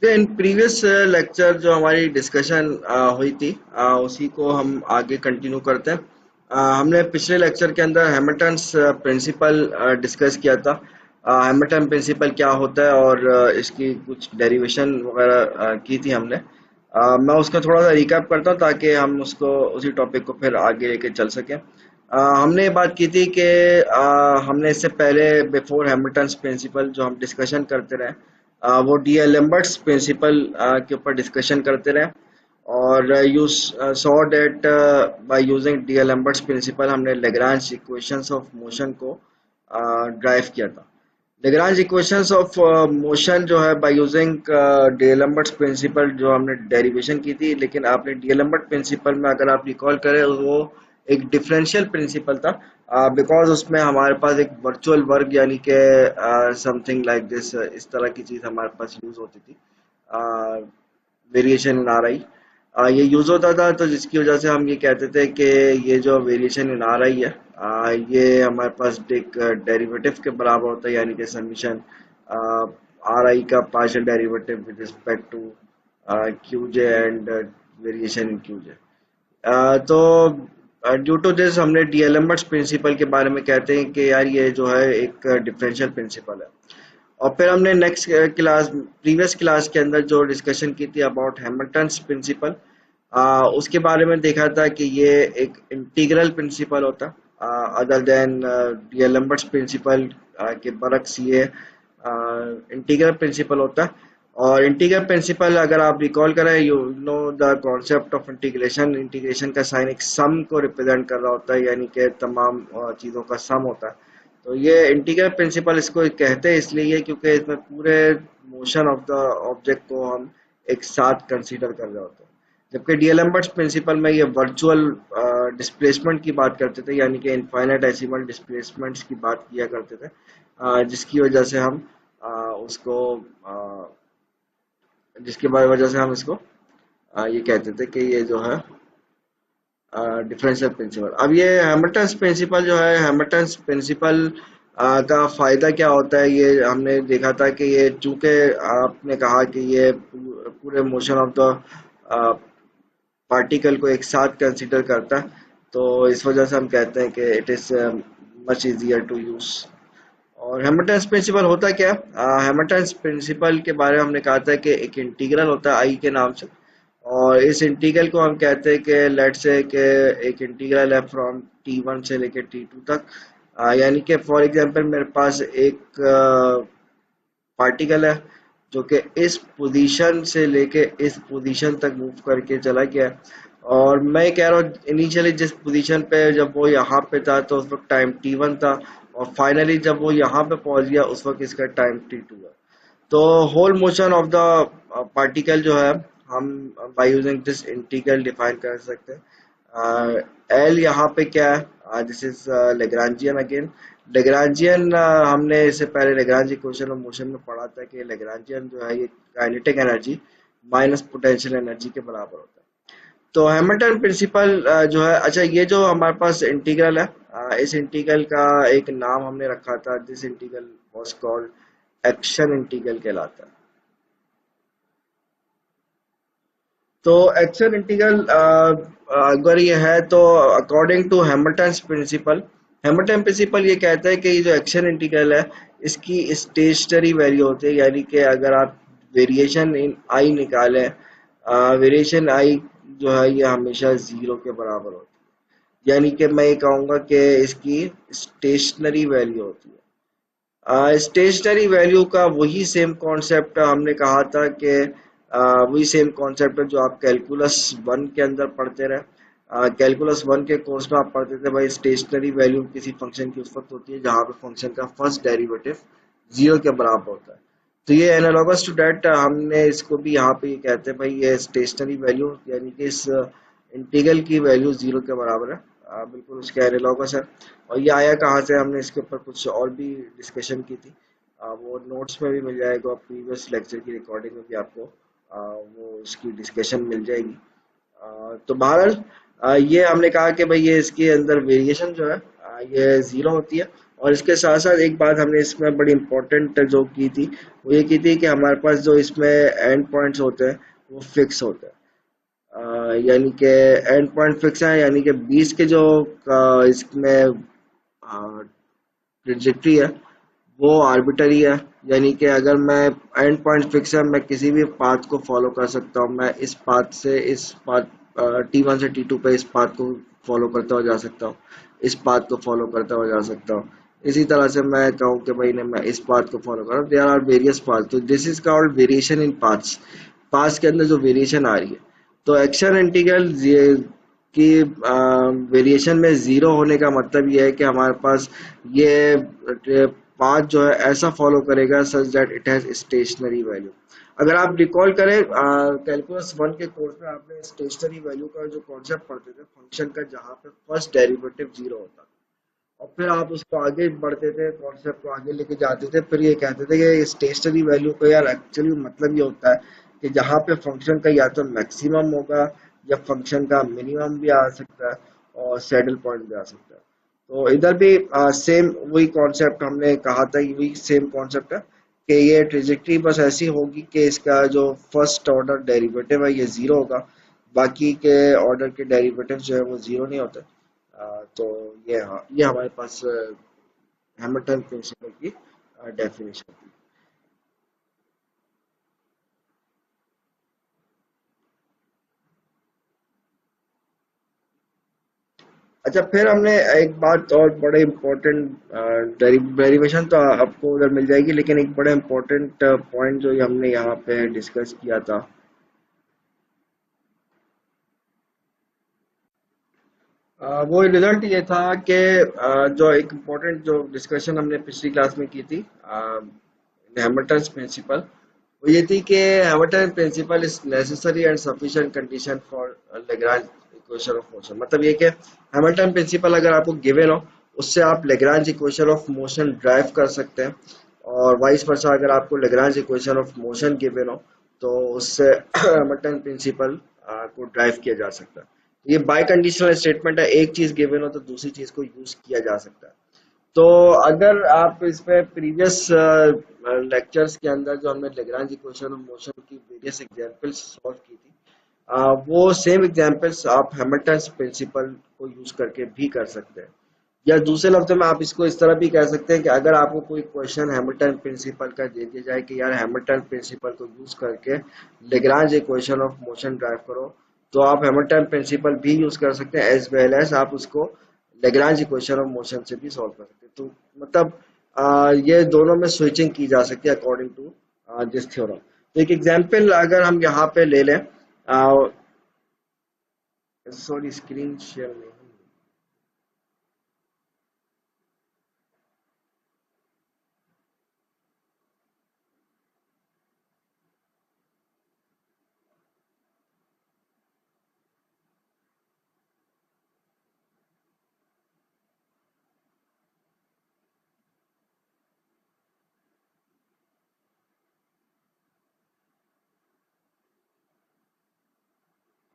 In previous lecture जो हमारी discussion हुई थी, उसी को हम आगे कंटिन्यू करते हैं। हमने पिछले लेक्चर के अंदर हैमिल्टन्स प्रिंसिपल डिस्कस किया था। हैमिल्टन प्रिंसिपल क्या होता है और इसकी कुछ डेरिवेशन वगैरह की थी हमने। मैं उसका थोड़ा सा रिकैप करता हूँ ताकि हम उसको उसी टॉपिक को फिर आगे लेके चल सकें। हमने ये बात की थी कि हमने इससे पहले बिफोर हैमिल्टन्स प्रिंसिपल जो हम डिस्कशन करते रहे, वो डी एल एम्बर्ट्स प्रिंसिपल के ऊपर डिस्कशन करते रहे। और you saw that by using D'Alembert's principle हमने लेग्रांज इक्वेशंस ऑफ मोशन को ड्राइव किया था। लेग्रांज इक्वेशंस ऑफ मोशन जो है बाय यूजिंग डीएलएम्बर्ट्स प्रिंसिपल जो हमने डेरिवेशन की थी, लेकिन आपने डीएलएम्बर्ट प्रिंसिपल में अगर आप रिकॉल करें वो एक डिफरेंशियल प्रिंसिपल था, बिकॉज उसमें हमारे पास एक वर्चुअल वर्ग यानी कि समथिंग लाइक दिस, इस तरह की चीज हमारे पास यूज होती थी, वेरिएशन इन आर आई। ये यूज होता था, तो जिसकी वजह से हम ये कहते थे कि ये जो वेरिएशन इन आर आई है, ये हमारे पास एक डेरिवेटिव के बराबर होता है, यानी कि समीशन आर आई का partial derivative with respect to Q J and variation in Q J. तो ड्यू टू दिस हमने डीएलएम्बर्ट्स प्रिंसिपल के बारे में कहते हैं कि यार ये जो है एक डिफरेंशियल प्रिंसिपल है। और फिर हमने नेक्स्ट क्लास प्रीवियस क्लास के अंदर जो डिस्कशन की थी अबाउट हैमिल्टन्स प्रिंसिपल, उसके बारे में देखा था कि ये एक इंटीग्रल प्रिंसिपल होता, अदर देन डीएलएम्बर्ट्स प्रिंसिपल के बरक्स ये इंटीग्रल प्रिंसिपल होता है। और इंटीग्रल प्रिंसिपल अगर आप रिकॉल करें, you know the concept of integration. Integration का साइन एक सम को रिप्रेजेंट कर रहा होता है, यानी कि तमाम चीज़ों का सम होता है। तो ये इंटीग्रल प्रिंसिपल इसको कहते हैं इसलिए क्योंकि इसमें पूरे मोशन ऑफ द ऑब्जेक्ट को हम एक साथ कंसीडर कर रहे होते हैं। जबकि डीएलएम्बर्ट्स प्रिंसिपल में ये वर्चुअल डिस्प्लेसमेंट की बात करते थे, यानी कि इनफाइनाइट डेसिमल डिस्प्लेसमेंट्स की बात किया करते थे, जिसकी वजह से हम उसको जिसकी वजह से हम इसको ये कहते थे कि ये जो है डिफरेंशियल प्रिंसिपल। अब ये हैमिल्टन्स प्रिंसिपल जो है, हैमिल्टन्स प्रिंसिपल का फायदा क्या होता है, ये हमने देखा था कि ये चूंकि आपने कहा कि ये पूरे मोशन ऑफ द पार्टिकल को एक साथ कंसीडर करता है, तो इस वजह से हम कहते हैं कि it is much easier to use. और हैमिल्टन्स प्रिंसिपल होता क्या है? हैमिल्टन्स प्रिंसिपल के बारे में हमने कहा था कि एक इंटीग्रल होता है आई के नाम से। और इस इंटीग्रल को हम कहते हैं कि लेट्स से कि एक इंटीग्रल है फ्रॉम t1 से लेके t2 तक। यानी कि फॉर एग्जांपल मेरे पास एक पार्टिकल है जो कि इस पोजीशन से लेके इस पोजीशन तक मूव करके चला गया। और मैं कह रहा हूँ इनिशियली जिस पोजीशन पे जब वो यहाँ पे था तो उस वक्त टाइम t1 था, और फाइनली जब वो यहाँ पे पहुंच गया उस वक्त इसका टाइम t2 है। तो whole motion of the particle जो है हम by using this integral define कर सकते हैं। एल यहाँ पे क्या है? This is Lagrangian again. Lagrangian हमने इससे पहले लेग्रांज इक्वेशन ऑफ मोशन में पढ़ा था कि लेग्रांजियन जो है ये kinetic energy minus potential energy के बराबर होता है। तो हैमिल्टन प्रिंसिपल जो है, अच्छा ये जो हमारे पास इंटीग्रल है, इस इंटीग्रल का एक नाम हमने रखा था, this integral was called action integral कहलाता है। तो एक्शन इंटीग्रल अगर ये है तो according to Hamilton's principle, Hamilton principle ये कहता है कि ये जो एक्शन इंटीग्रल है इसकी स्टेशनरी वैल्यू होती है, यानी कि अगर आप वेरिएशन इन आई निकालें, वेरिएशन आई जो है ये हमेशा जीरो के बराबर होती है। यानी कि मैं ये कहूँगा कि इसकी स्टेशनरी वैल्यू होती है। स्टेशनरी वैल्यू का वही सेम कॉन्सेप्ट हमने कहा था कि वही सेम कॉन्सेप्ट है जो आप कैलकुलस वन के अंदर पढ़ते रहे। कैलकुलस वन के कोर्स में आप पढ़ते थे भाई, स्टेशनरी वैल्यू किसी फंक्शन की उस वक्त होती है जहां पे फंक्शन का फर्स्ट डेरिवेटिव जीरो के बराबर होता है। तो ये एनालॉगस टू डेट हमने इसको भी यहाँ पे ये कहते हैं भाई ये स्टेशनरी वैल्यू, यानी कि इस इंटीग्रल की वैल्यू जीरो के बराबर है, बिल्कुल उसके एनालॉगस है। और ये आया कहाँ से? हमने इसके ऊपर कुछ और भी डिस्कशन की थी, वो नोट्स में भी मिल जाएगा, प्रीवियस लेक्चर की रिकॉर्डिंग में भी आपको वो उसकी डिस्कशन मिल जाएगी। तो बहरहाल ये हमने कहा कि भाई ये इसके अंदर वेरिएशन जो है ये जीरो होती है। और इसके साथ साथ एक बात हमने इसमें बड़ी इंपॉर्टेंट जो की थी, वो ये की थी कि हमारे पास जो इसमें एंड पॉइंट्स होते हैं वो फिक्स होते हैं। यानी कि एंड पॉइंट फिक्स है, यानी कि 20 के जो इसमें ट्रिजेक्टरी है वो आर्बिटरी है। यानी कि अगर मैं एंड पॉइंट फिक्स है, मैं किसी भी पाथ को फॉलो कर सकता हूँ। मैं इस पाथ से इस पाथ T1 से T2 पे इस पाथ को फॉलो करता हुआ जा सकता हूँ, इस पाथ को फॉलो करता हुआ जा सकता हूँ। इसी तरह से मैं कहूँ कि भाई ने मैं इस पाथ को फॉलो कर रहा हूँ, देयर आर वेरियस पाथ, तो this is called variation in paths. Paths के अंदर जो वेरिएशन आ रही है, तो एक्शन इंटीग्रल कि वेरिएशन में जीरो होने का मतलब ये है कि हमारे पास ये पाथ जो है ऐसा फॉलो करेगा such that it has stationary value. अगर आप रिकॉल करें कैलकुलस वन के कोर्स में, आपने स्टेशनरी वैल्यू का जो कॉन्सेप्ट पढ़ते थे फंक्शन का, जहाँ पे फर्स्ट डेरिवेटिव जीरो होता था, और फिर आप उसको आगे बढ़ते थे, कॉन्सेप्ट को आगे लेके जाते थे, फिर ये कहते थे कि स्टेशनरी वैल्यू का यार एक्चुअली मतलब ये होता है कि जहाँ पे फंक्शन का या तो मैक्सिमम होगा या फंक्शन का मिनिमम भी आ सकता है और सैडल पॉइंट भी आ सकता है। तो इधर भी सेम वही कॉन्सेप्ट हमने कहा था, वही सेम कॉन्सेप्ट है कि ये ट्रेजेक्टरी बस ऐसी होगी कि इसका जो फर्स्ट ऑर्डर डेरिवेटिव है ये जीरो होगा, बाकी के ऑर्डर के डेरिवेटिव जो है वो जीरो नहीं होते। तो ये, हाँ, ये हमारे पास हैमिल्टन प्रिंसिपल की डेफिनेशन थी। अच्छा, फिर हमने एक बात और बड़े इम्पोर्टेंट, डेरिवेशन तो आपको उधर मिल जाएगी, लेकिन एक बड़ा इम्पोर्टेंट पॉइंट जो हमने यहाँ पे डिस्कस किया था, वो रिजल्ट ये था कि जो एक इम्पोर्टेंट जो डिस्कशन हमने पिछली क्लास में की थी, हैमिल्टन प्रिंसिपल, वो ये थी कि Hamilton principle is necessary and sufficient condition for Lagrange equation of motion. मतलब ये कि हैमिल्टन प्रिंसिपल अगर आपको गिवन हो, उससे आप Lagrange equation of motion drive कर सकते हैं, और वाइस वर्सा अगर आपको Lagrange equation of motion given हो तो उससे हैमिल्टन प्रिंसिपल को ड्राइव किया जा सकता है। ये बाय कंडीशनल स्टेटमेंट है, एक चीज गिवन हो तो दूसरी चीज को यूज किया जा सकता है। तो अगर आप इसमें प्रीवियस लेक्चर्स के अंदर जो हमने लेग्रांज इक्वेशन ऑफ मोशन की वेरियस एग्जांपल्स सॉल्व की थी, वो सेम एग्जांपल्स आप हैमिल्टन प्रिंसिपल को यूज करके भी कर सकते हैं। या दूसरे लफ्जों में आप इसको इस तरह भी कह सकते हैं कि अगर आपको कोई क्वेश्चन हैमिल्टन प्रिंसिपल का दे दिया जाए कि यार हैमिल्टन प्रिंसिपल को यूज करके Lagrange equation of motion drive करो, तो आप हैमिल्टन प्रिंसिपल भी यूज कर सकते हैं, एज वेल एज आप उसको लेग्रांज इक्वेशन ऑफ मोशन से भी सॉल्व कर सकते हैं। तो मतलब ये दोनों में स्विचिंग की जा सकती है अकॉर्डिंग टू दिस थ्योरम। तो एक एग्जांपल अगर हम यहाँ पे ले लें, सॉरी स्क्रीन शेयर नहीं,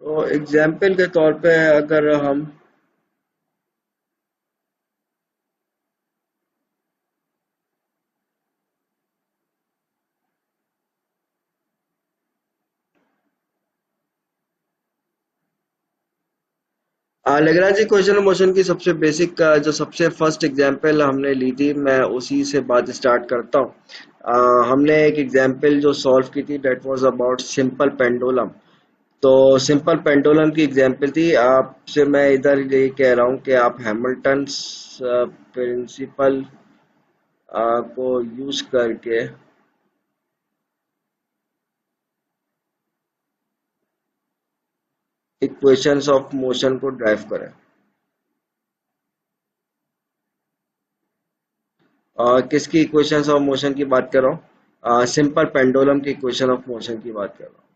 तो एग्जाम्पल के तौर पे अगर हम लेग्रांज इक्वेशन ऑफ मोशन की सबसे बेसिक जो सबसे फर्स्ट एग्जांपल हमने ली थी, मैं उसी से बात स्टार्ट करता हूँ। हमने एक एग्जांपल जो सॉल्व की थी that was about simple pendulum. तो सिंपल पेंडुलम की एग्जांपल थी, आपसे मैं इधर ये कह रहा हूँ कि आप हैमिल्टन प्रिंसिपल को यूज करके इक्वेशंस ऑफ मोशन को ड्राइव करें। किसकी इक्वेशंस ऑफ मोशन की बात कर रहा हूँ? सिंपल पेंडुलम की इक्वेशन ऑफ मोशन की बात कर रहा हूँ।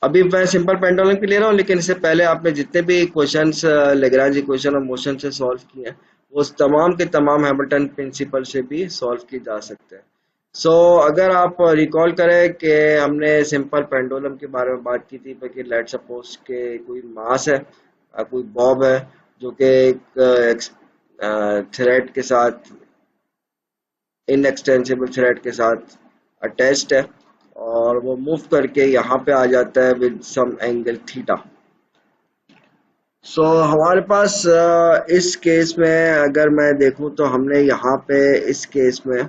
अभी मैं सिंपल पेंडुलम की ले रहा हूँ, लेकिन इससे पहले आपने जितने भी questions Lagrange equation of motion से सॉल्व किए हैं, वो तमाम के तमाम हैमिल्टन प्रिंसिपल से भी सॉल्व किए जा सकते हैं। सो अगर आप रिकॉल करें कि हमने सिंपल पेंडुलम के बारे में बात की थी कि लेट सपोज के कोई मास है, कोई बॉब है जो कि एक थ्रेड के साथ, इनएक्सटेंसिबल थ्रेड के साथ अटैच्ड है, और वो मूव करके यहाँ पे आ जाता है विद सम एंगल थीटा। हमारे पास इस केस में अगर मैं देखूं तो हमने यहाँ पे इस केस में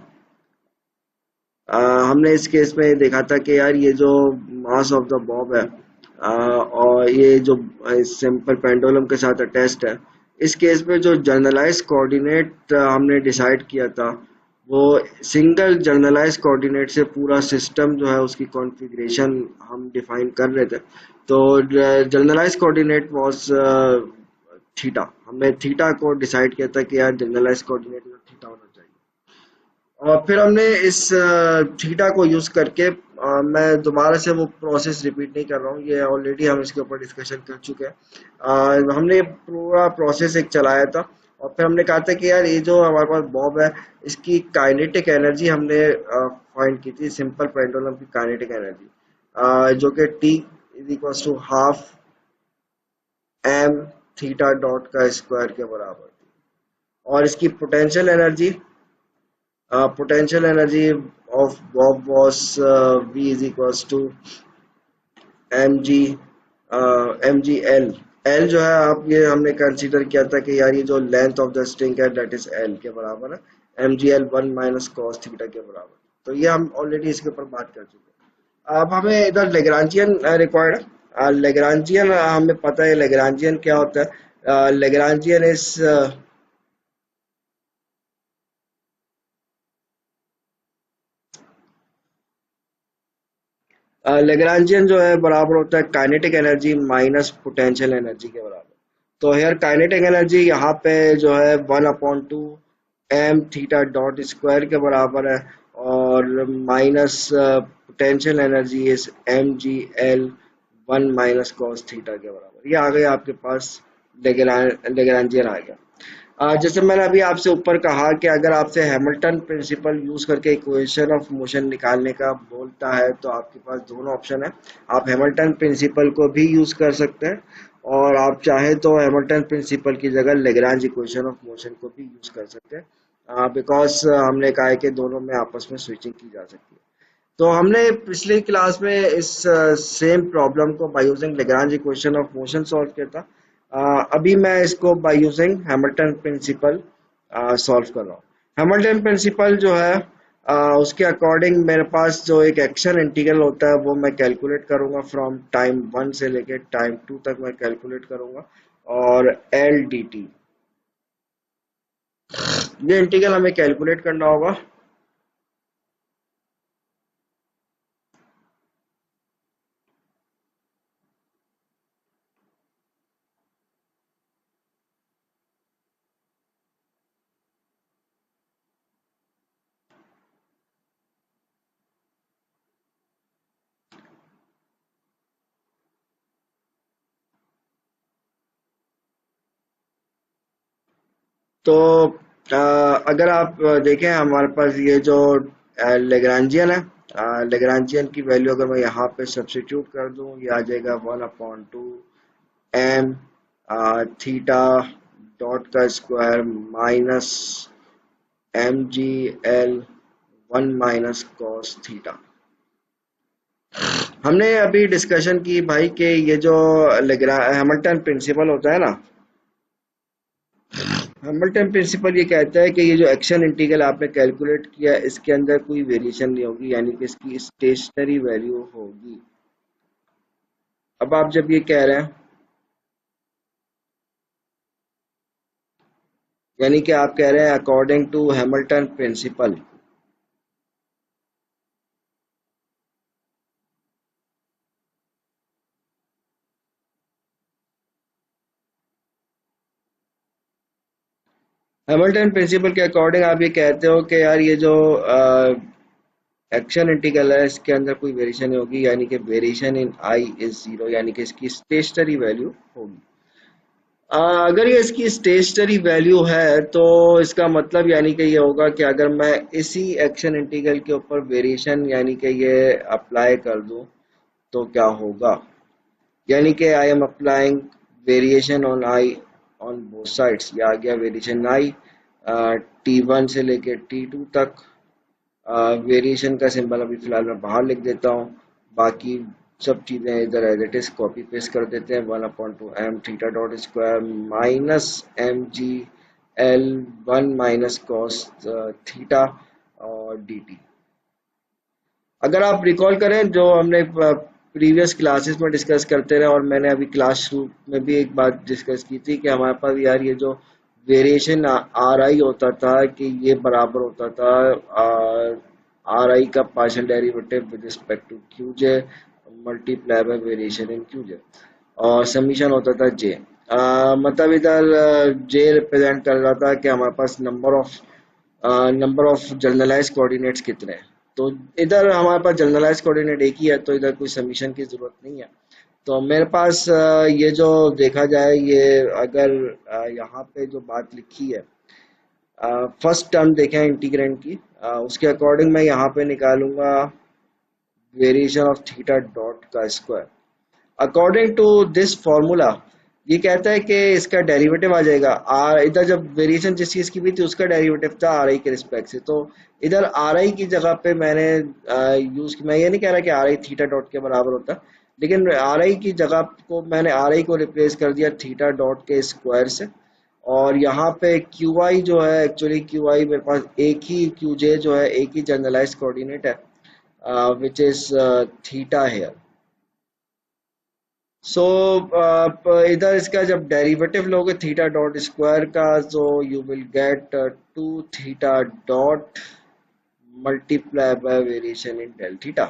हमने इस केस में देखा था कि यार ये जो मास ऑफ द बॉब है, और ये जो सिंपल पेंडुलम के साथ अटैच्ड है, इस केस में जो जर्नलाइज कोऑर्डिनेट हमने डिसाइड किया था, वो सिंगल जर्नलाइज कोऑर्डिनेट से पूरा सिस्टम जो है उसकी कॉन्फ़िगरेशन हम डिफाइन कर रहे थे। तो जर्नलाइज कोऑर्डिनेट वाज थीटा। हमने थीटा को डिसाइड किया था कि यार जनरलाइज कोऑर्डिनेट में थीटा होना चाहिए। और फिर हमने इस थीटा को यूज करके, मैं दोबारा से वो प्रोसेस रिपीट नहीं कर रहा हूँ, ये ऑलरेडी हम इसके ऊपर डिस्कशन कर चुके हैं। हमने पूरा प्रोसेस एक चलाया था, और फिर हमने कहा था कि यार ये जो हमारे पास बॉब है, इसकी काइनेटिक एनर्जी हमने फाइंड की थी, सिंपल पेंडुलम की काइनेटिक एनर्जी, जो कि T is equal to half M theta dot का स्क्वायर के बराबर थी। और इसकी potential energy of bob was V is equals to M G M G L. L जो है, आप ये हमने कंसीडर किया था कि यार ये जो लेंथ ऑफ द स्ट्रिंग है दैट इज एल के बराबर है, M G L 1 - cos theta के बराबर। तो ये हम ऑलरेडी इसके ऊपर बात कर चुके हैं। अब हमें इधर लेग्रांजियन रिक्वायर्ड है। लेग्रांजियन हमें पता है लेग्रांजियन क्या होता है। लेग्रांजियन इज लेग्रांजियन जो है बराबर होता है kinetic energy minus potential energy के बराबर। तो हेयर काइनेटिक एनर्जी यहाँ पे जो है 1/2 एम थीटा डॉट स्क्वायर के बराबर है, और minus potential energy is mgl 1 - cos theta के बराबर। ये आ गया आपके पास लेग्रांजियन आ गया। जैसे मैंने अभी आपसे ऊपर कहा कि अगर आपसे हैमिल्टन प्रिंसिपल यूज करके इक्वेशन ऑफ मोशन निकालने का बोलता है, तो आपके पास दोनों ऑप्शन है। आप हैमिल्टन प्रिंसिपल को भी यूज कर सकते हैं, और आप चाहे तो हैमिल्टन प्रिंसिपल की जगह लेग्रांज इक्वेशन ऑफ मोशन को भी यूज कर सकते हैं, बिकॉज हमने कहा है कि दोनों में आपस में स्विचिंग की जा सकती है। तो हमने पिछली क्लास में इस सेम प्रॉब्लम को by using Lagrange equation of motion solve किया था। अभी मैं इसको by using Hamilton principle solve कर रहा हूँ। हैमिल्टन प्रिंसिपल जो है, उसके अकॉर्डिंग मेरे पास जो एक एक्शन इंटीग्रल होता है वो मैं कैलकुलेट करूंगा फ्रॉम टाइम 1 से लेके टाइम 2 तक मैं कैलकुलेट करूंगा, और एल डी टी, ये इंटीग्रल हमें कैलकुलेट करना होगा। तो अगर आप देखें हमारे पास ये जो लेग्रांजियन है, लेग्रांजियन की वैल्यू अगर मैं यहाँ पे सब्स्टिट्यूट कर दूं, ये आ जाएगा 1/2 एम थीटा डॉट का square minus M G L 1 - cos theta. हमने अभी डिस्कशन की भाई कि ये जो हैमिल्टन प्रिंसिपल होता है ना, हैमिल्टन प्रिंसिपल ये कहता है कि ये जो एक्शन इंटीग्रल आपने कैलकुलेट किया इसके अंदर कोई वेरिएशन नहीं होगी, यानी कि इसकी स्टेशनरी वैल्यू होगी। अब आप जब ये कह रहे हैं, यानी कि आप कह रहे हैं according to Hamilton principle, Hamilton principle के अकॉर्डिंग आप ये कहते हो कि यार ये जो एक्शन इंटीग्रल है इसके अंदर कोई वेरिएशन नहीं होगी, यानी कि variation in I is zero, यानी कि इसकी स्टेशनरी वैल्यू होगी। अगर ये इसकी स्टेशनरी वैल्यू है तो इसका मतलब यानी कि ये होगा कि अगर मैं इसी एक्शन इंटीग्रल के ऊपर वेरिएशन यानी कि ये अप्लाई कर दूं तो क्या होगा, यानी कि I am applying variation on I on both sides. ये आ गया वेरिएशन आई T1 से लेके T2 तक। वेरिएशन का सिंबल अभी फिलहाल मैं बाहर लिख देता हूँ, बाकी सब चीज़ें इधर as it is copy paste कर देते हैं। 1/2m theta dot square minus mg L 1 minus cos theta और dt। अगर आप रिकॉल करें जो हमने प्रीवियस क्लासेस में डिस्कस करते रहे, और मैंने अभी क्लास रूम में भी एक बात डिस्कस की थी कि हमारे पास यार ये जो वेरिएशन आर आई होता था कि ये बराबर होता था आर आई का partial derivative with respect to Q J multiply by variation in Q J, और समीशन होता था जे। मतलब इधर जे रिप्रेजेंट कर रहा था कि हमारे पास नंबर ऑफ जनरलाइज कोऑर्डिनेट्स कितने हैं। तो इधर हमारे पास जनरलाइज कोऑर्डिनेट एक ही है, तो इधर कोई समीशन की जरूरत नहीं है। तो मेरे पास ये जो देखा जाए, ये अगर यहाँ पे जो बात लिखी है, फर्स्ट टर्म देखें इंटीग्रेंड की, उसके अकॉर्डिंग मैं यहाँ पे निकालूंगा वेरिएशन ऑफ थीटा डॉट का square according to this formula. ये कहता है कि इसका डेरिवेटिव आ जाएगा आर, इधर जब वेरिएशन जिस चीज की भी थी उसका डेरिवेटिव था आर आई के रिस्पेक्ट से, तो इधर आर आई की जगह पे मैंने यूज, मैं ये नहीं कह रहा कि आर आई थीटा डॉट के बराबर होता, लेकिन आर आई की जगह को मैंने आर आई को रिप्लेस कर दिया थीटा डॉट के स्क्वायर से। और यहाँ पे क्यू आई जो है, एक्चुअली क्यू आई मेरे पास एक ही, क्यू जे जो है एक ही जनरलाइज कोऑर्डिनेट है which is theta here. So इधर इसका जब डेरिवेटिव लोगे थीटा डॉट स्क्वायर का, so you will get 2 theta dot multiply by variation in del theta.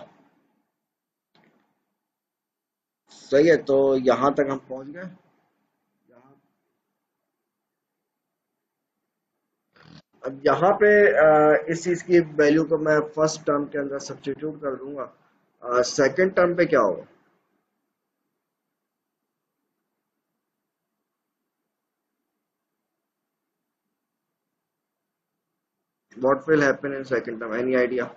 सही है, तो यहाँ तक हम पहुंच गए। यहाँ अब यहाँ पे इस चीज की वैल्यू को मैं फर्स्ट टर्म के अंदर सब्स्टिट्यूट कर दूंगा। सेकंड टर्म पे क्या होगा, what will happen in second term, any idea?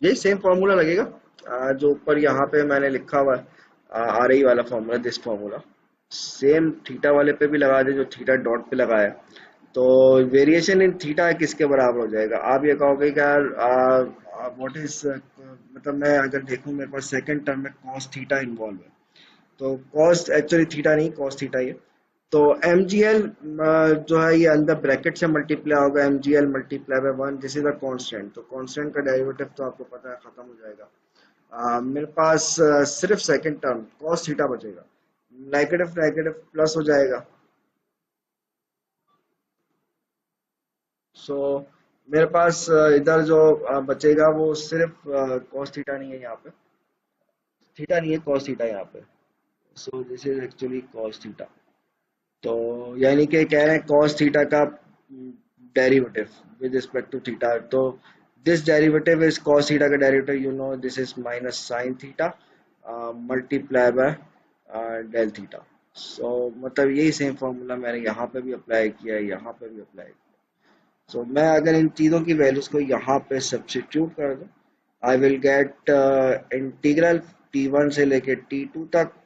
यही सेम फॉर्मूला लगेगा जो ऊपर यहाँ पे मैंने लिखा हुआ है, आ रही वाला formula, this formula same theta वाले पे भी लगा दे जो थीटा डॉट पे लगाया। तो वेरिएशन इन थीटा किसके बराबर हो जाएगा? आप ये कहोगे कि यार व्हाट इज, मतलब मैं अगर देखूं मेरे पास सेकंड टर्म में कॉस थीटा इन्वॉल्व है, तो कॉस एक्चुअली थीटा नहीं, कॉस थीटा ही है। तो एम जी एल जो है ये अंदर ब्रैकेट से मल्टीप्लाई होगा, M G L multiply by 1, this is the constant. तो कांस्टेंट का डेरिवेटिव तो आपको पता है खत्म हो जाएगा। मेरे पास सिर्फ सेकंड टर्म कॉस थीटा बचेगा, नेगेटिव नेगेटिव प्लस हो जाएगा। सो मेरे पास इधर जो बचेगा वो सिर्फ कॉस थीटा नहीं है यहाँ पे, थीटा नहीं है कॉस थीटा यहाँ पे। So this is actually cos theta. तो यानी कि कह रहे हैं cos थीटा का derivative with respect to theta. तो this derivative is cos theta का derivative, you know this is minus sine theta multiply by del theta. So मतलब यही सेम फॉर्मूला मैंने यहाँ पे भी अप्लाई किया है, यहाँ पे भी अप्लाई किया। सो मैं अगर इन चीज़ों की वैल्यूज को यहाँ पे सब्स्टिट्यूट कर दूँ, आई विल गेट इंटीग्रल T1 से लेके T2 तक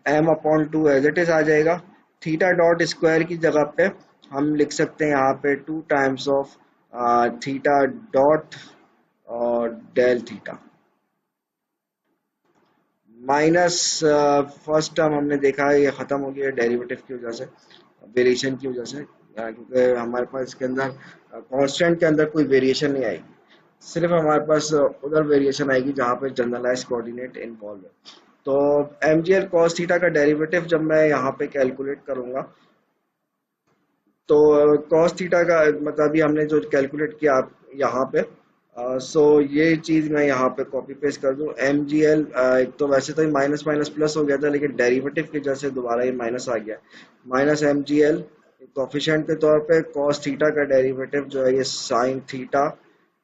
M upon two as it is आ जाएगा। थीटा डॉट स्क्वायर की जगह पे हम लिख सकते हैं यहाँ पे 2 टाइम्स ऑफ थीटा डॉट और del theta minus first term हमने देखा है ये खत्म हो गया डेरिवेटिव की वजह से, वेरिएशन की वजह से, क्योंकि हमारे पास इसके अंदर कांस्टेंट के अंदर कोई वेरिएशन नहीं आएगी, सिर्फ हमारे पास उधर वेरिएशन आएगी जहाँ पे जनरलाइज कोऑर्डिनेट इन्वॉल्व है। तो M G L cos theta का डेरिवेटिव जब मैं यहाँ पे कैलकुलेट करूंगा, तो कॉस थीटा का मतलब अभी हमने जो कैलकुलेट किया यहाँ पे सो ये चीज मैं यहाँ पे कॉपी पेस्ट कर दूं। एम जी एल, एक तो वैसे तो ये माइनस माइनस प्लस हो गया था, लेकिन डेरिवेटिव की वजह से दोबारा ये माइनस आ गया। Minus M G L coefficient के तौर पे कॉस थीटा का डेरिवेटिव जो है ये साइन थीटा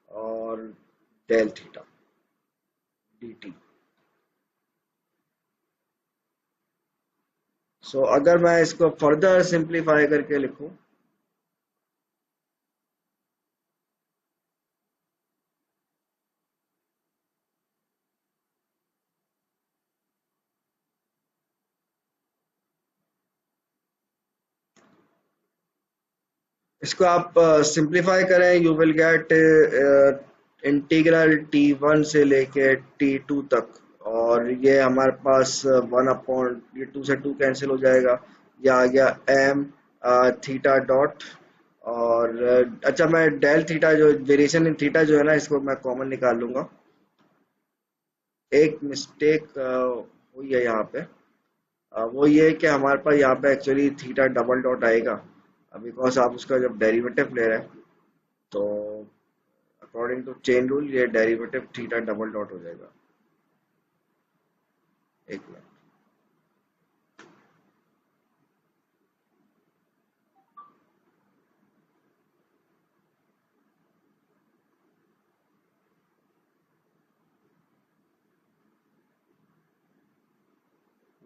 और डेल थीटा डी टी। सो अगर मैं इसको फर्दर सिंप्लीफाई करके लिखूं, इसको आप सिंप्लीफाई करें, you will gate integral T one से लेके टी टू तक। और ये हमारे पास वन अपॉन ये टू से टू कैंसिल हो जाएगा। ये आ गया एम थीटा डॉट। और अच्छा, मैं डेल थीटा जो वेरिएशन इन थीटा जो है ना, इसको मैं कॉमन निकाल लूंगा। एक मिस्टेक हुई है यहाँ पे। वो ये है कि हमारे पास यहाँ पे एक्चुअली थीटा डबल डॉट आएगा, बिकॉज आप उसका जब डेरिवेटिव ले रहे हैं, तो अकॉर्डिंग टू चेन रूल ये डेरिवेटिव थीटा डबल डॉट हो जाएगा। एक मिनट।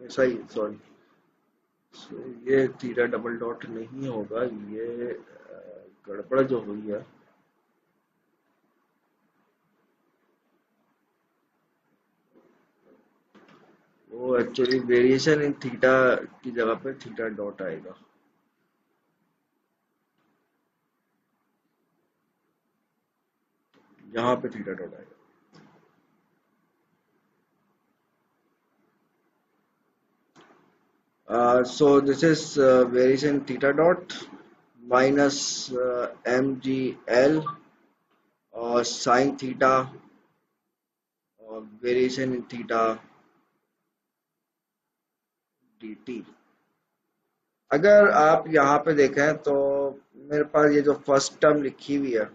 सही, सॉरी। ये थीटा डबल डॉट नहीं होगा, ये गड़बड़ जो हुई है। वो एक्चुअली वेरिएशन इन थीटा की जगह पे थीटा डॉट आएगा। यहाँ पे थीटा डॉट आएगा। So this is variation theta dot minus mgl और sin theta और वेरिएशन इन थीटा dt। अगर आप यहाँ पे देखें तो मेरे पास ये जो फर्स्ट टर्म लिखी हुई है,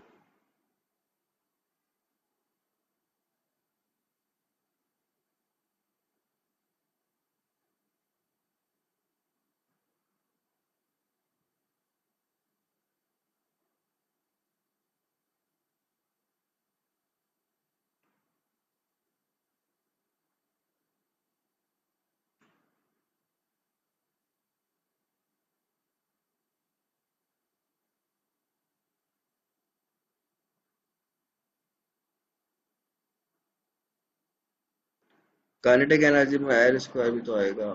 काइनेटिक एनर्जी में एल स्क्वायर भी तो आएगा।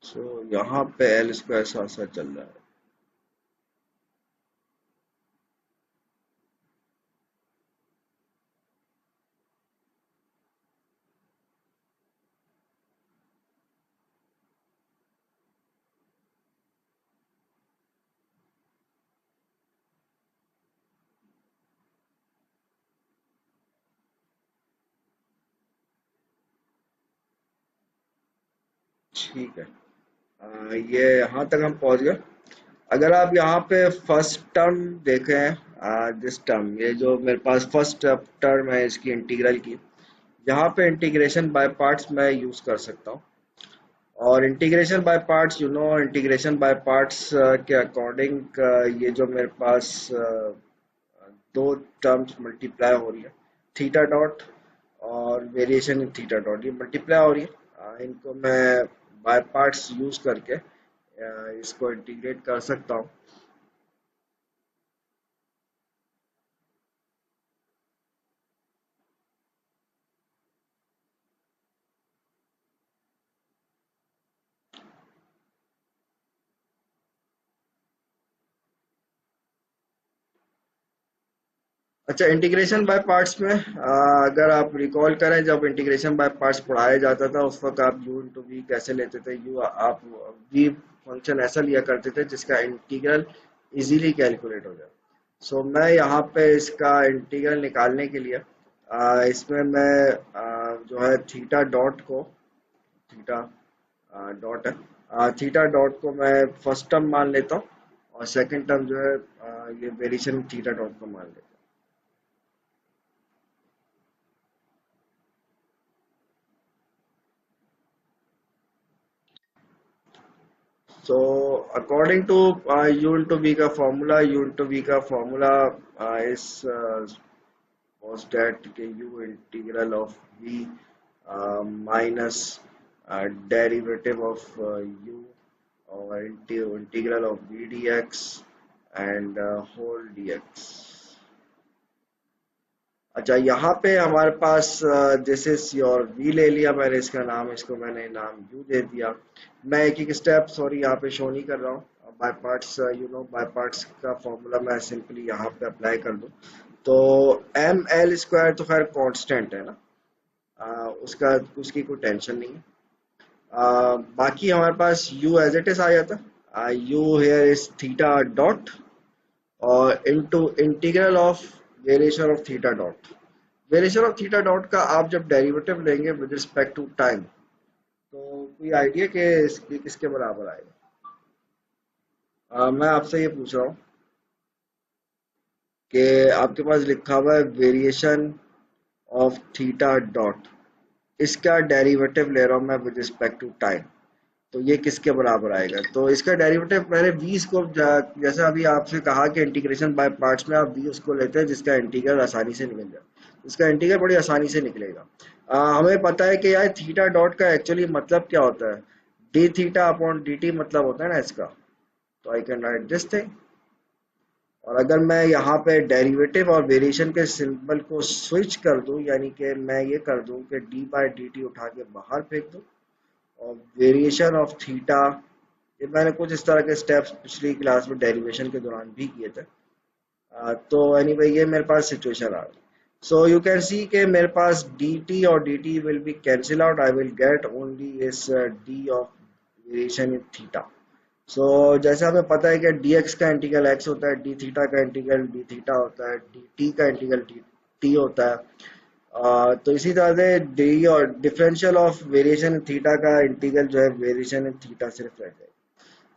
सो यहाँ पे एल स्क्वायर साथ साथ चल रहा है। ठीक है। ये यहाँ तक हम पहुंच गए। अगर आप यहाँ पे फर्स्ट टर्म देखें, दिस टर्म, ये जो मेरे पास फर्स्ट टर्म है इसकी इंटीग्रल की, यहाँ पे इंटीग्रेशन बाय पार्ट्स मैं यूज कर सकता हूँ। और integration by parts, you know, integration by parts के अकॉर्डिंग ये जो मेरे पास दो टर्म्स मल्टीप्लाई हो रही है, थीटा डॉट और वेरिएशन इन थीटा डॉट, ये मल्टीप्लाई हो रही है। इनको मैं बाय पार्ट्स यूज करके इसको इंटीग्रेट कर सकता हूँ। अच्छा, इंटीग्रेशन बाय पार्ट्स में अगर आप रिकॉल करें, जब इंटीग्रेशन बाय पार्ट्स पढ़ाया जाता था उस वक्त आप यू इंटू वी कैसे लेते थे? यू आप वी फंक्शन ऐसा लिया करते थे जिसका इंटीग्रल इजीली कैलकुलेट हो जाए। सो मैं यहाँ पे इसका इंटीग्रल निकालने के लिए इसमें मैं जो है थीटा डॉट को, थीटा डॉट है, थीटा डॉट को मैं फर्स्ट टर्म मान लेता हूँ और सेकंड टर्म जो है ये वेरिएशन थीटा डॉट को मान लेता हूँ। So according to u into v का फॉर्मूला, u into v का फॉर्मूला is was that कि u integral of v minus derivative of u or integral of v dx and whole dx। अच्छा, यहाँ पे हमारे पास दिस इज योर वी ले लिया मैंने, इसका नाम, इसको मैंने नाम यू दे दिया। मैं एक एक स्टेप सॉरी यहाँ पे शो नहीं कर रहा हूँ, बाय पार्ट्स बाय पार्ट्स का फॉर्मूला मैं सिंपली यहाँ पे अप्लाई कर दूँ। तो एम एल स्क्वायर तो खैर कांस्टेंट है ना, उसका उसकी कोई टेंशन नहीं है। बाकी हमारे पास यू एज इट इज आ जाता, U here is theta dot और into integral of variation of theta dot. Variation of theta dot का आप जब डेरिवेटिव लेंगे विद रिस्पेक्ट टू टाइम, तो कोई आइडिया कि इसकी किसके बराबर आएगा? मैं आपसे ये पूछ रहा हूँ कि आपके पास लिखा हुआ है वेरिएशन ऑफ थीटा डॉट, इसका डेरिवेटिव ले रहा हूँ मैं विद रिस्पेक्ट टू टाइम, तो ये किसके बराबर आएगा? तो इसका डेरिवेटिव मैंने v को जैसे अभी आपसे कहा कि इंटीग्रेशन बाय पार्ट्स में आप v उसको लेते हैं जिसका इंटीग्रल आसानी से निकल जाए, इसका इंटीग्रल बड़ी आसानी से निकलेगा। हमें पता है कि यार थीटा डॉट का एक्चुअली मतलब क्या होता है, D theta upon D T मतलब होता है ना इसका। तो I can write this thing, और अगर मैं यहाँ पे डेरिवेटिव और वेरिएशन के सिंबल को स्विच कर दूं, यानी कि मैं ये कर दूं कि डी बाई डी टी उठा के बाहर फेंक दूं और वेरिएशन ऑफ थीटा, ये मैंने कुछ इस तरह के स्टेप्स पिछली क्लास में डेरिवेशन के दौरान भी किए थे। तो एनीवे ये मेरे पास सिचुएशन आ गई। सो यू कैन सी के मेरे पास डी टी और D T will be cancel out, I will get only इस D of variation in theta. So जैसे हमें पता है कि डी एक्स का इंटीग्रल एक्स होता है, डी थीटा का इंटीग्रल डी थीटा होता है, डी टी का इंटीग्रल टी टी होता है। तो इसी तरह से डी और डिफरेंशियल ऑफ वेरिएशन थीटा का इंटीग्रल जो है वेरिएशन इन थीटा सिर्फ रह जाएगा।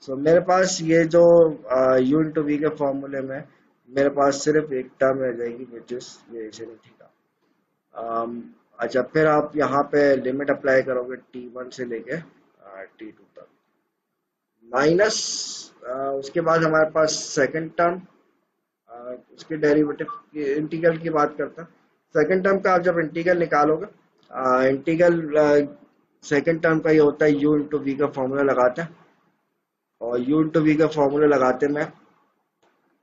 सो मेरे पास ये जो यू इंटू वी के फॉर्मूले में मेरे पास सिर्फ एक टर्म रह जाएगी which is variation in theta. अच्छा, फिर आप यहाँ पे लिमिट अप्लाई करोगे t1 से लेके t2 तक, माइनस उसके बाद हमारे पास सेकंड टर्म, उसके डेरिवेटिव इंटीग्रल की बात करता है। सेकंड टर्म का आप जब इंटीग्रल निकालोगे, इंटीग्रल सेकंड टर्म का ये होता है यू इंटू वी का फॉर्मूला लगाते हैं, और यू इंटू वी का फॉर्मूला लगाते में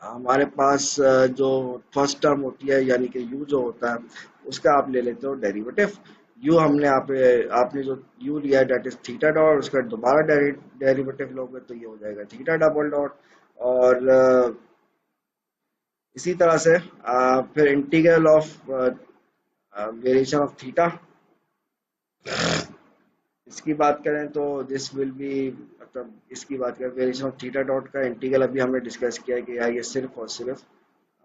हमारे पास जो फर्स्ट टर्म होती है यानी कि यू जो होता है उसका आप ले लेते हो डेरिवेटिव। यू हमने आपने जो यू लिया है डेट इज थीटा डॉट, उसका दोबारा डेरिवेटिव लोगे तो ये हो जाएगा थीटा डबल डॉट। और इसी तरह से फिर integral of variation of theta, इसकी बात करें तो दिस विल बी, मतलब इसकी बात करें वेरिएशन ऑफ थीटा डॉट का इंटीग्रल अभी हमने डिस्कस किया कि यार ये सिर्फ और सिर्फ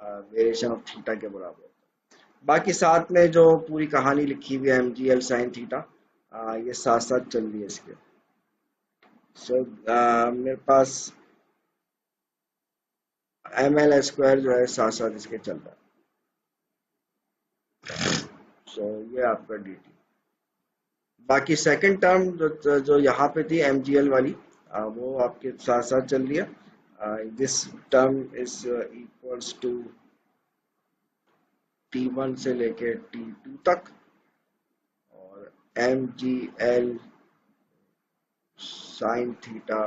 वेरिएशन ऑफ थीटा के बराबर है। बाकी साथ में जो पूरी कहानी लिखी हुई है M G L sine theta, ये साथ साथ चल रही है इसके। सो मेरे पास एम एल स्क्वायर जो है साथ साथ इसके चल रहा है। सो ये आपका डी टी। बाकी सेकंड टर्म जो यहाँ पे थी एम जी एल वाली, वो आपके साथ साथ चल रही है। This term is equals to t1 से लेके t2 तक, और M G L sine theta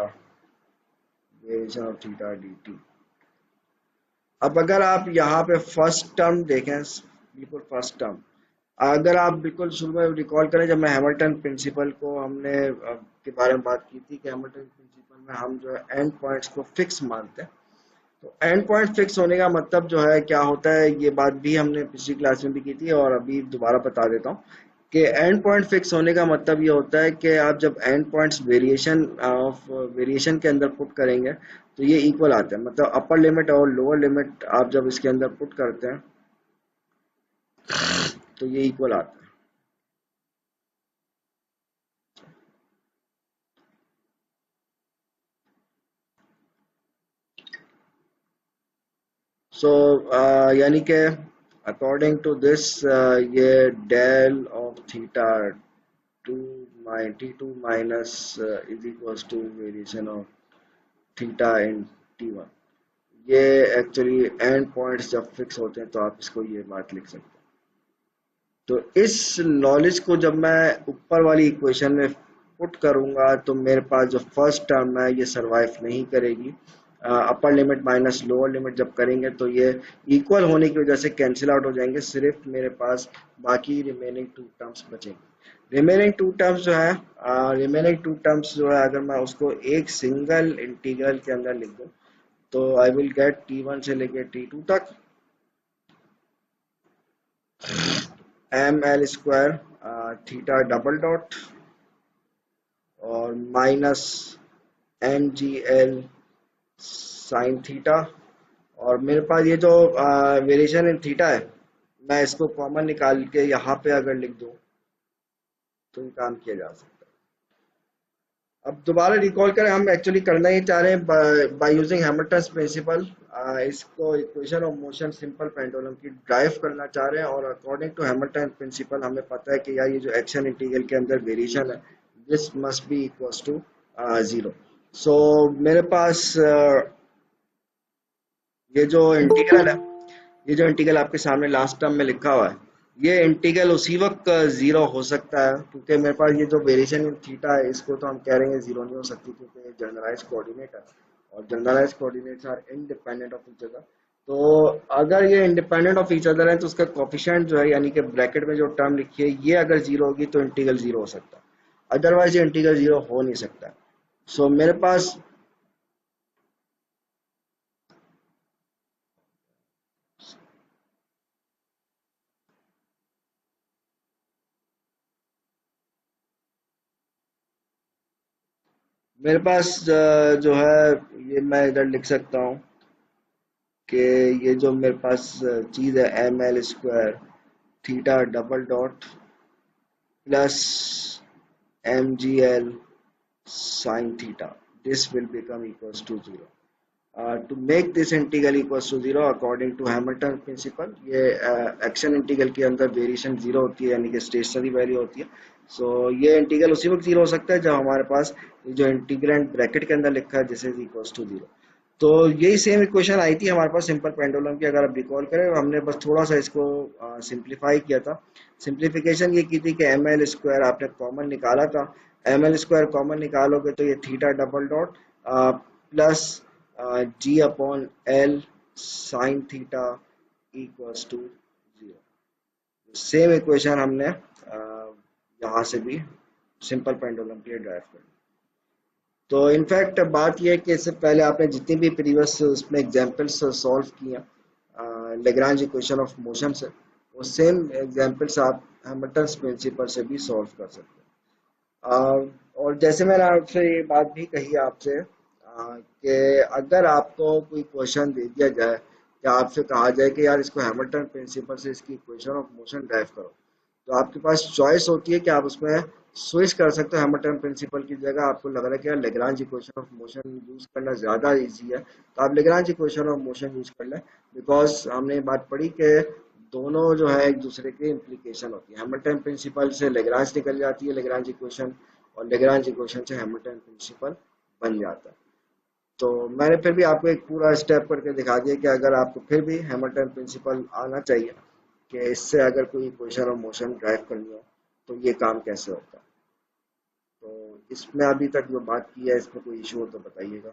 variation of theta D T. अब अगर आप यहाँ पे फर्स्ट टर्म देखें, बिल्कुल फर्स्ट टर्म, अगर आप बिल्कुल शुरू में रिकॉल करें जब मैं हैमिल्टन प्रिंसिपल को हमने के बारे में बात की थी कि हैमिल्टन प्रिंसिपल में हम जो है एंड पॉइंट्स को फिक्स मानते हैं। तो एंड पॉइंट फिक्स होने का मतलब जो है क्या होता है, ये बात भी हमने पिछली क्लास में भी की थी और अभी दोबारा बता देता हूँ कि एंड पॉइंट फिक्स होने का मतलब ये होता है कि आप जब and points variation of variation के अंदर पुट करेंगे तो ये इक्वल आते हैं, मतलब अपर लिमिट और लोअर लिमिट आप जब इसके अंदर पुट करते हैं तो ये इक्वल आता है। सो यानी कि अकॉर्डिंग टू दिस ये del of theta to T two minus is equals to variation of theta in T1। ये एक्चुअली एंड पॉइंट्स जब फिक्स होते हैं तो आप इसको ये बात लिख सकते हैं। तो इस नॉलेज को जब मैं ऊपर वाली इक्वेशन में पुट करूंगा तो मेरे पास जो फर्स्ट टर्म है ये सरवाइव नहीं करेगी। Upper limit minus lower limit जब करेंगे तो ये इक्वल होने की वजह से कैंसिल आउट हो जाएंगे, सिर्फ मेरे पास बाकी रिमेनिंग टू टर्म्स बचेंगे। रिमेनिंग टू टर्म्स जो है अगर मैं उसको एक सिंगल इंटीग्रल के अंदर लिख दूं तो आई विल गेट T1 से लेके T2 तक ml² थीटा डबल डॉट और माइनस mgl साइन थीटा। और मेरे पास ये जो वेरिएशन इन थीटा है, मैं इसको कॉमन निकाल के यहाँ पे अगर लिख दूं तो ये काम किया जा सकता है। अब दोबारा रिकॉल करें, हम एक्चुअली करना ही चाह रहे हैं बाय यूजिंग हैमिल्टन्स प्रिंसिपल। इसको equation of motion simple pendulum की ड्राइव करना चाह रहे हैं और अकॉर्डिंग टू हैमिल्टन प्रिंसिपल हमें पता है कि यार ये जो एक्शन इंटीग्रल के अंदर वेरिएशन है this must be equals to 0। So मेरे पास ये जो इंटीग्रल है, ये जो इंटीग्रल आपके सामने लास्ट टर्म में लिखा हुआ है, ये इंटीग्रल उसी वक्त जीरो हो सकता है क्योंकि मेरे पास ये जो वेरिएशन इन थीटा है इसको तो हम कह रहे हैं जीरो नहीं हो सकती क्योंकि ये जनरलाइज कोऑर्डिनेट है और generalize coordinates are independent of each other. तो अगर ये इंडिपेंडेंट ऑफ ईच अदर है तो उसका कोफिशिएंट जो है यानी कि ब्रैकेट में जो टर्म लिखी है ये अगर जीरो होगी तो इंटीग्रल जीरो हो सकता है, अदरवाइज ये इंटीग्रल जीरो हो नहीं सकता। सो मेरे पास जो है ये मैं इधर लिख सकता हूँ कि ये जो मेरे पास चीज़ है ml² theta double dot plus mgl sin theta, this will become equals to 0। To make this integral equals to 0 according to Hamilton principle, ये एक्शन इंटीग्रल के अंदर वेरिएशन 0 होती है यानी कि स्टेशनरी वैल्यू होती है। सो ये इंटीग्रल उसी वक्त 0 हो सकता है जब हमारे पास जो इंटीग्रेंड ब्रैकेट के अंदर लिखा है दिस इज इक्वल्स टू 0। तो यही सेम इक्वेशन आई थी हमारे पास सिंपल पेंडुलम की, अगर आप रिकॉल करें हमने बस थोड़ा सा इसको सिंप्लीफाई किया था। सिंप्लीफिकेशन ये की थी कि ml² आपने कॉमन निकाला था, ml² कॉमन निकालोगे तो ये theta double dot plus g/l sine theta equals to 0। Same equation हमने यहाँ से भी सिंपल पेंडुलम के लिए ड्राइव कर। तो इनफैक्ट बात यह है कि इससे पहले आपने जितनी भी प्रीवियस उसमें एग्जांपल्स सॉल्व किए लेग्रांज इक्वेशन ऑफ मोशन से, वो सेम एग्जांपल्स आप हैमिल्टन प्रिंसिपल से भी सॉल्व कर सकते हैं। और जैसे मैंने आपसे ये बात भी कही आपसे कि अगर आपको कोई क्वेश्चन दे दिया जाए या आपसे कहा जाए कि यार इसको हैमिल्टन प्रिंसिपल से इसकी इक्वेशन ऑफ मोशन ड्राइव करो, तो आपके पास चॉइस होती है कि आप उसमें स्विच कर सकते हो। हैमिल्टन प्रिंसिपल की जगह आपको लग रहा है कि यार Lagrange equation of motion use करना ज़्यादा इजी है तो आप Lagrange equation of motion use कर लें, बिकॉज हमने बात पढ़ी कि दोनों जो है एक दूसरे के इम्प्लीकेशन होती है। हैमिल्टन प्रिंसिपल से लेग्रांज निकल जाती है लेग्रांज इक्वेशन, और लेग्रांज इक्वेशन से हैमिल्टन प्रिंसिपल बन जाता है। तो मैंने फिर भी आपको एक पूरा स्टेप करके दिखा दिया कि अगर आपको फिर भी हैमिल्टन प्रिंसिपल आना चाहिए कि इससे अगर कोई इक्वेशन ऑफ मोशन ड्राइव करनी हो तो ये काम कैसे होता है। तो इसमें अभी तक जो बात की है इसमें कोई इशू हो तो बताइएगा।